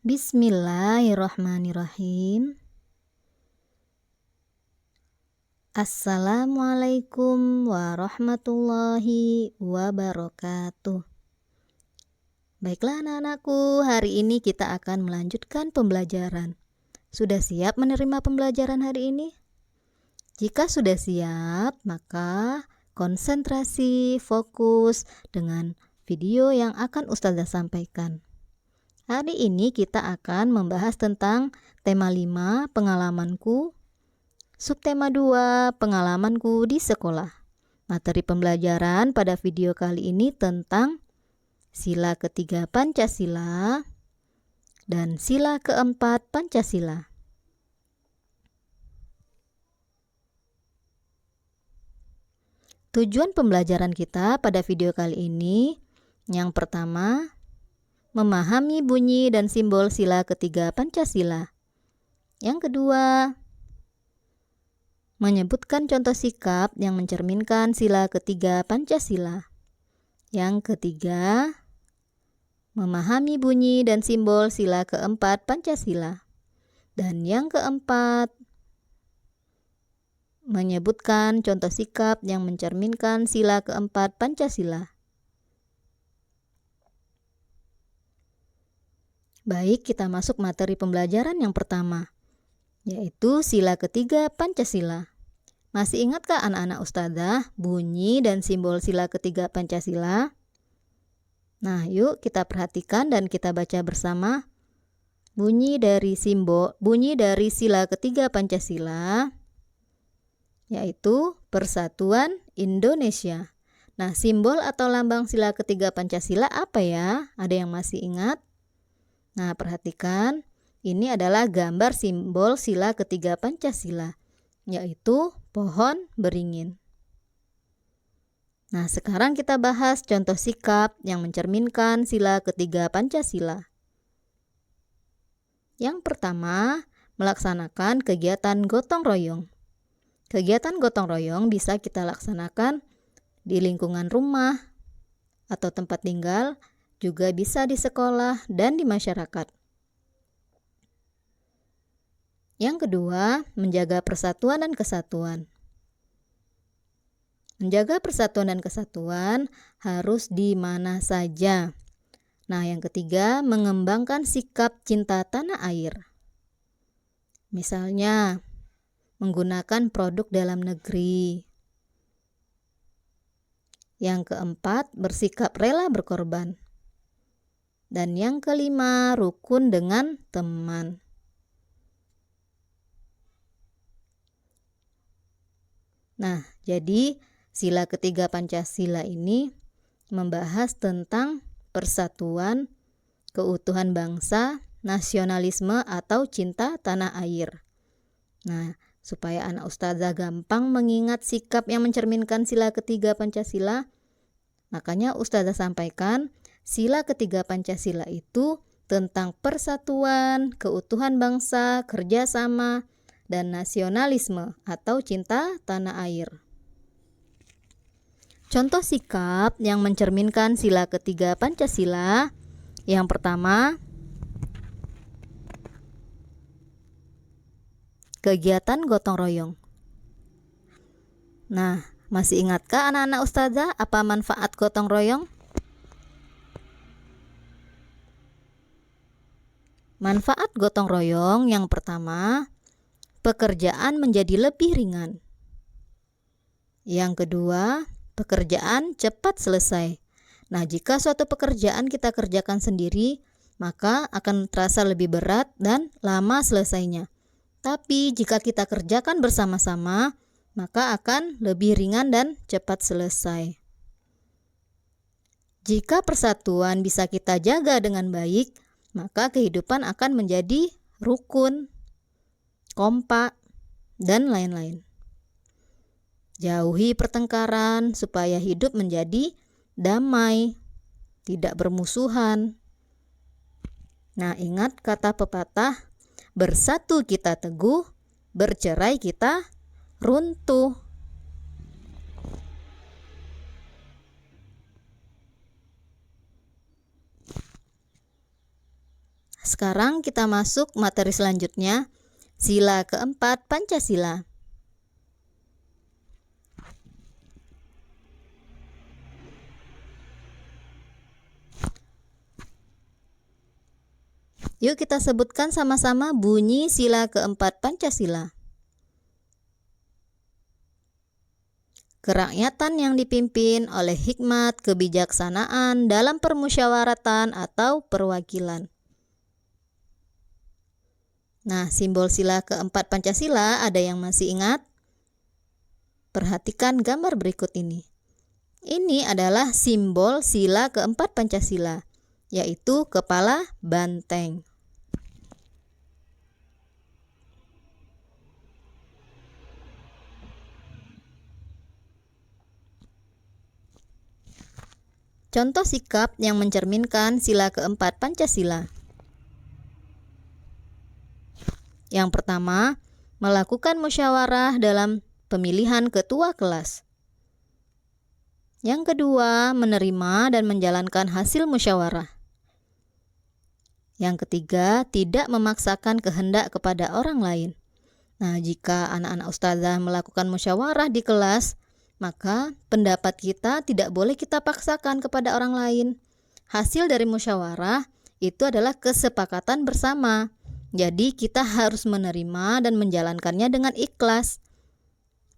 Bismillahirrahmanirrahim. Assalamualaikum warahmatullahi wabarakatuh. Baiklah anak-anakku, hari ini kita akan melanjutkan pembelajaran. Sudah siap menerima pembelajaran hari ini? Jika sudah siap, maka konsentrasi, fokus dengan video yang akan Ustazah sampaikan. Hari ini kita akan membahas tentang tema 5, pengalamanku, subtema 2, pengalamanku di sekolah. Materi pembelajaran pada video kali ini tentang sila ketiga Pancasila dan sila keempat Pancasila. Tujuan pembelajaran kita pada video kali ini, yang pertama, memahami bunyi dan simbol sila ketiga Pancasila. Yang kedua, menyebutkan contoh sikap yang mencerminkan sila ketiga Pancasila. Yang ketiga, memahami bunyi dan simbol sila keempat Pancasila. Dan yang keempat, menyebutkan contoh sikap yang mencerminkan sila keempat Pancasila. Baik, kita masuk materi pembelajaran yang pertama, yaitu sila ketiga Pancasila. Masih ingatkah anak-anak Ustazah bunyi dan simbol sila ketiga Pancasila? Nah, yuk kita perhatikan dan kita baca bersama. Bunyi dari sila ketiga Pancasila yaitu Persatuan Indonesia. Nah, simbol atau lambang sila ketiga Pancasila apa ya? Ada yang masih ingat? Nah, perhatikan, ini adalah gambar simbol sila ketiga Pancasila, yaitu pohon beringin. Nah, sekarang kita bahas contoh sikap yang mencerminkan sila ketiga Pancasila. Yang pertama, melaksanakan kegiatan gotong royong. Kegiatan gotong royong bisa kita laksanakan di lingkungan rumah atau tempat tinggal, juga bisa di sekolah dan di masyarakat. Yang kedua, menjaga persatuan dan kesatuan. Menjaga persatuan dan kesatuan harus di mana saja. Nah, yang ketiga, mengembangkan sikap cinta tanah air. Misalnya, menggunakan produk dalam negeri. Yang keempat, bersikap rela berkorban. Dan yang kelima, rukun dengan teman. Nah, jadi sila ketiga Pancasila ini membahas tentang persatuan, keutuhan bangsa, nasionalisme atau cinta tanah air. Nah, supaya anak Ustazah gampang mengingat sikap yang mencerminkan sila ketiga Pancasila, makanya Ustazah sampaikan sila ketiga Pancasila itu tentang persatuan, keutuhan bangsa, kerjasama, dan nasionalisme atau cinta tanah air. Contoh sikap yang mencerminkan sila ketiga Pancasila, yang pertama, kegiatan gotong royong. Nah, masih ingatkah anak-anak Ustazah apa manfaat gotong royong? Manfaat gotong royong yang pertama, pekerjaan menjadi lebih ringan. Yang kedua, pekerjaan cepat selesai. Nah, jika suatu pekerjaan kita kerjakan sendiri, maka akan terasa lebih berat dan lama selesainya. Tapi jika kita kerjakan bersama-sama, maka akan lebih ringan dan cepat selesai. Jika persatuan bisa kita jaga dengan baik, maka kehidupan akan menjadi rukun, kompak, dan lain-lain. Jauhi pertengkaran supaya hidup menjadi damai, tidak bermusuhan. Nah, ingat kata pepatah, bersatu kita teguh, bercerai kita runtuh. Sekarang kita masuk materi selanjutnya, sila keempat Pancasila. Yuk kita sebutkan sama-sama bunyi sila keempat Pancasila. Kerakyatan yang dipimpin oleh hikmat kebijaksanaan dalam permusyawaratan atau perwakilan. Nah, simbol sila keempat Pancasila ada yang masih ingat? Perhatikan gambar berikut ini. Ini adalah simbol sila keempat Pancasila, yaitu kepala banteng. Contoh sikap yang mencerminkan sila keempat Pancasila. Yang pertama, melakukan musyawarah dalam pemilihan ketua kelas. Yang kedua, menerima dan menjalankan hasil musyawarah. Yang ketiga, tidak memaksakan kehendak kepada orang lain. Nah, jika anak-anak ustazah melakukan musyawarah di kelas, maka pendapat kita tidak boleh kita paksakan kepada orang lain. Hasil dari musyawarah itu adalah kesepakatan bersama. Jadi kita harus menerima dan menjalankannya dengan ikhlas.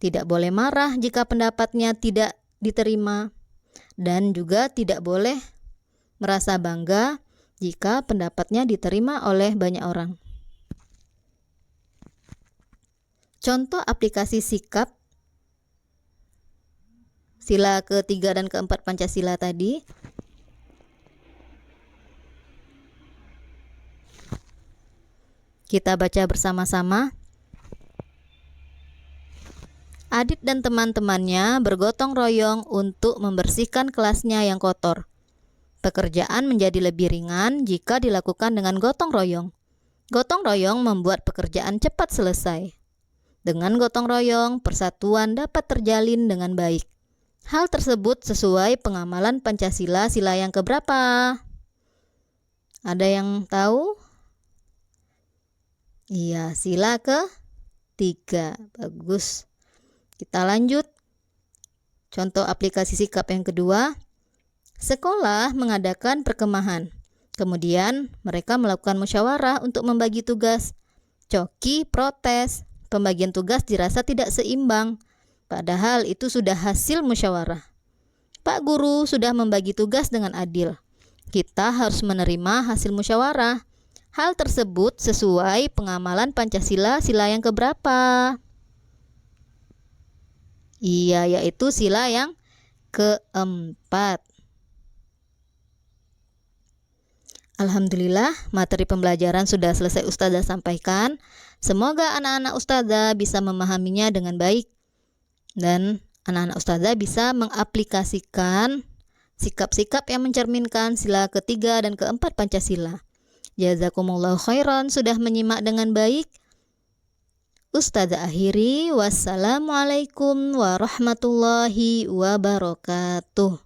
Tidak boleh marah jika pendapatnya tidak diterima. Dan juga tidak boleh merasa bangga jika pendapatnya diterima oleh banyak orang. Contoh aplikasi sikap sila ketiga dan keempat Pancasila tadi. Kita baca bersama-sama. Adit dan teman-temannya bergotong royong untuk membersihkan kelasnya yang kotor. Pekerjaan menjadi lebih ringan jika dilakukan dengan gotong royong. Gotong royong membuat pekerjaan cepat selesai. Dengan gotong royong, persatuan dapat terjalin dengan baik. Hal tersebut sesuai pengamalan Pancasila sila yang keberapa? Ada yang tahu? Iya, sila ke-3. Bagus. Kita lanjut. Contoh aplikasi sikap yang kedua. Sekolah mengadakan perkemahan. Kemudian mereka melakukan musyawarah untuk membagi tugas. Coki protes. Pembagian tugas dirasa tidak seimbang. Padahal itu sudah hasil musyawarah. Pak Guru sudah membagi tugas dengan adil. Kita harus menerima hasil musyawarah. Hal tersebut sesuai pengamalan Pancasila sila yang keberapa? Iya, yaitu sila yang keempat. Alhamdulillah, materi pembelajaran sudah selesai ustazah sampaikan. Semoga anak-anak ustazah bisa memahaminya dengan baik. Dan anak-anak ustazah bisa mengaplikasikan sikap-sikap yang mencerminkan sila ketiga dan keempat Pancasila. Jazakumullah khairan sudah menyimak dengan baik. Ustazah akhiri, wassalamualaikum warahmatullahi wabarakatuh.